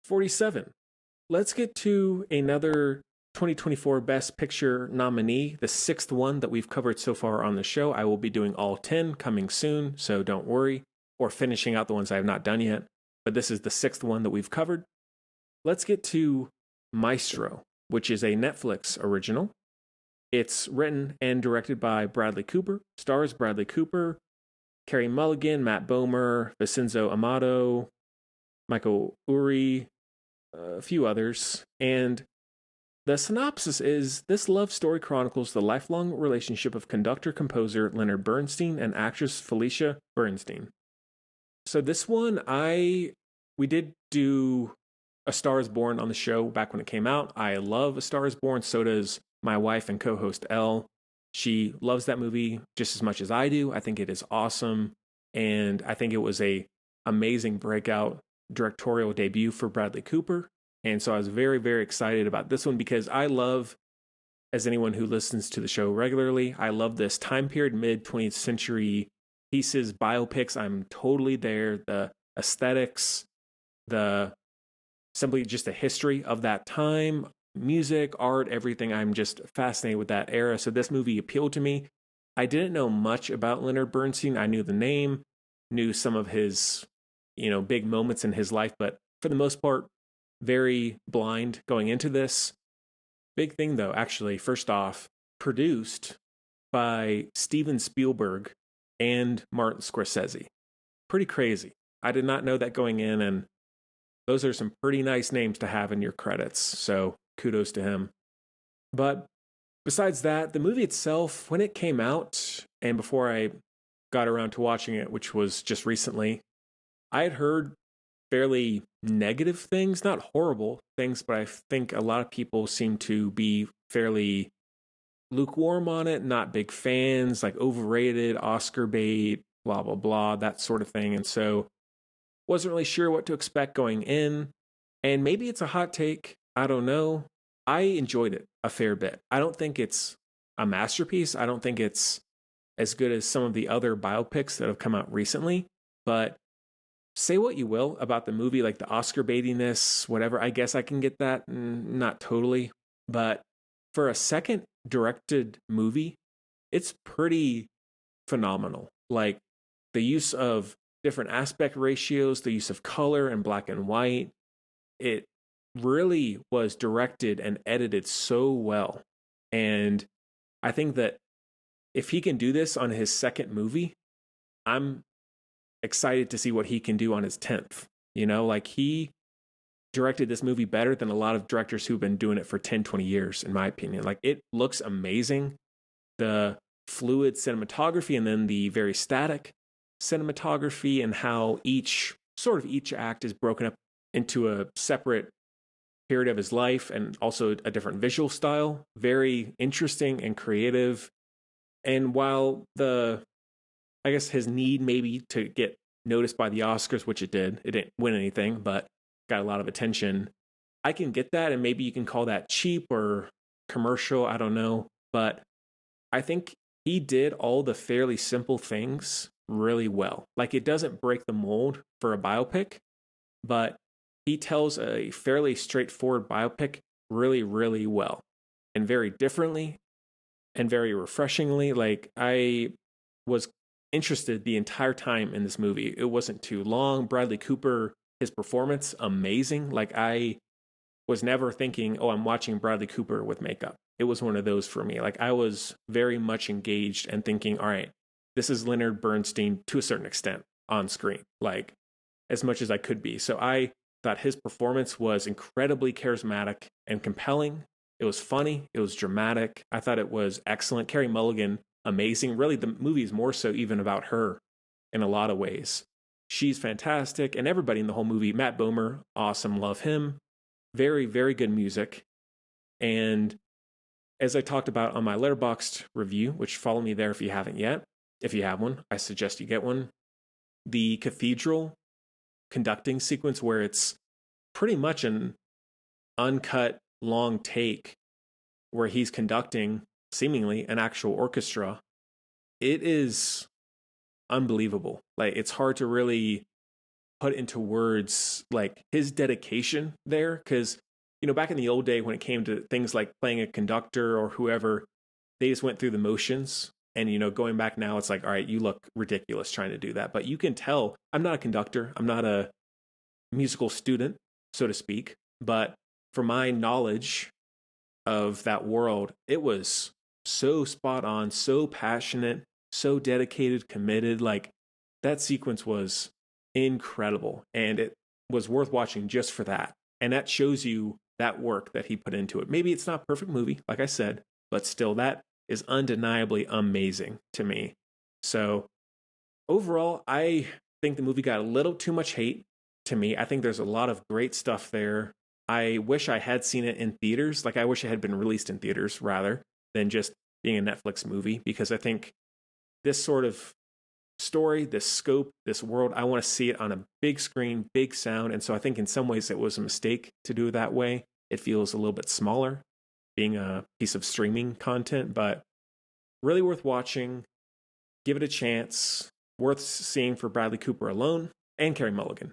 47. Let's get to another 2024 Best Picture nominee, the sixth one that we've covered so far on the show. I will be doing all 10 coming soon, so don't worry, or finishing out the ones I have not done yet. But this is the sixth one that we've covered. Let's get to Maestro, which is a Netflix original. It's written and directed by Bradley Cooper, stars Bradley Cooper, Carey Mulligan, Matt Bomer, Vincenzo Amato, Michael Urie, a few others. And the synopsis is this love story chronicles the lifelong relationship of conductor-composer Leonard Bernstein and actress Felicia Bernstein. So this one, we did do A Star is Born on the show back when it came out. I love A Star is Born. So does my wife and co-host Elle. She loves that movie just as much as I do. I think it is awesome. And I think it was a amazing breakout directorial debut for Bradley Cooper. And so I was very, very excited about this one because I love, as anyone who listens to the show regularly, I love this time period, mid-20th century pieces, biopics. I'm totally there. The aesthetics, the simply just the history of that time, music, art, everything. I'm just fascinated with that era. So this movie appealed to me. I didn't know much about Leonard Bernstein. I knew the name, knew some of his, big moments in his life, but for the most part, very blind going into this. Big thing though, actually, first off, produced by Steven Spielberg and Martin Scorsese. Pretty crazy. I did not know that going in, and those are some pretty nice names to have in your credits. So kudos to him. But besides that, the movie itself, when it came out, and before I got around to watching it, which was just recently, I had heard fairly negative things, not horrible things, but I think a lot of people seem to be fairly lukewarm on it, not big fans, like overrated, Oscar bait, blah, blah, blah, that sort of thing. And so wasn't really sure what to expect going in. And maybe it's a hot take. I don't know. I enjoyed it a fair bit. I don't think it's a masterpiece. I don't think it's as good as some of the other biopics that have come out recently. But say what you will about the movie, like the Oscar baitiness, whatever. I guess I can get that. Not totally. But for a second directed movie, it's pretty phenomenal. Like the use of different aspect ratios, the use of color and black and white. It really was directed and edited so well. And I think that if he can do this on his second movie, I'm excited to see what he can do on his 10th. Like he directed this movie better than a lot of directors who've been doing it for 10, 20 years, in my opinion. Like it looks amazing. The fluid cinematography and then the very static cinematography and how each act is broken up into a separate period of his life and also a different visual style. Very interesting and creative. And while I guess his need maybe to get noticed by the Oscars, which it didn't win anything, but got a lot of attention. I can get that, and maybe you can call that cheap or commercial, I don't know. But I think he did all the fairly simple things really well. Like it doesn't break the mold for a biopic, but he tells a fairly straightforward biopic really, really well and very differently and very refreshingly. Like I was interested the entire time in this movie. It wasn't too long. Bradley Cooper, his performance, amazing. Like I was never thinking, oh, I'm watching Bradley Cooper with makeup. It was one of those for me. Like I was very much engaged and thinking, all right, this is Leonard Bernstein to a certain extent on screen, like as much as I could be. So I thought his performance was incredibly charismatic and compelling. It was funny. It was dramatic. I thought it was excellent. Carey Mulligan, amazing. Really, the movie is more so even about her in a lot of ways. She's fantastic. And everybody in the whole movie, Matt Bomer, awesome. Love him. Very, very good music. And as I talked about on my Letterboxd review, which follow me there if you haven't yet. If you have one, I suggest you get one. The cathedral conducting sequence where it's pretty much an uncut long take where he's conducting seemingly an actual orchestra. It is unbelievable. Like it's hard to really put into words like his dedication there. Because, back in the old day when it came to things like playing a conductor or whoever, they just went through the motions. And, going back now, it's like, all right, you look ridiculous trying to do that. But you can tell I'm not a conductor. I'm not a musical student, so to speak. But for my knowledge of that world, it was so spot on, so passionate, so dedicated, committed. Like that sequence was incredible. And it was worth watching just for that. And that shows you that work that he put into it. Maybe it's not a perfect movie, like I said, but still, that is undeniably amazing to me. So overall, I think the movie got a little too much hate to me. I think there's a lot of great stuff there. I wish I had seen it in theaters. Like, I wish it had been released in theaters rather than just being a Netflix movie, because I think this sort of story, this scope, this world, I want to see it on a big screen, big sound. And so I think in some ways it was a mistake to do it that way. It feels a little bit smaller being a piece of streaming content, but really worth watching. Give it a chance. Worth seeing for Bradley Cooper alone and Carey Mulligan.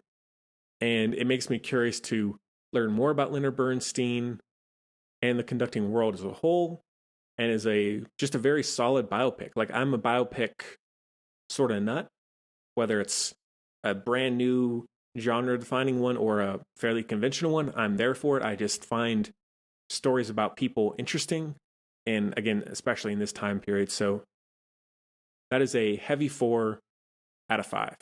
And it makes me curious to learn more about Leonard Bernstein and the conducting world as a whole, and is just a very solid biopic. Like, I'm a biopic sort of nut, whether it's a brand new genre defining one or a fairly conventional one. I'm there for it. I just find stories about people interesting, and again, especially in this time period. So that is a heavy 4 out of 5.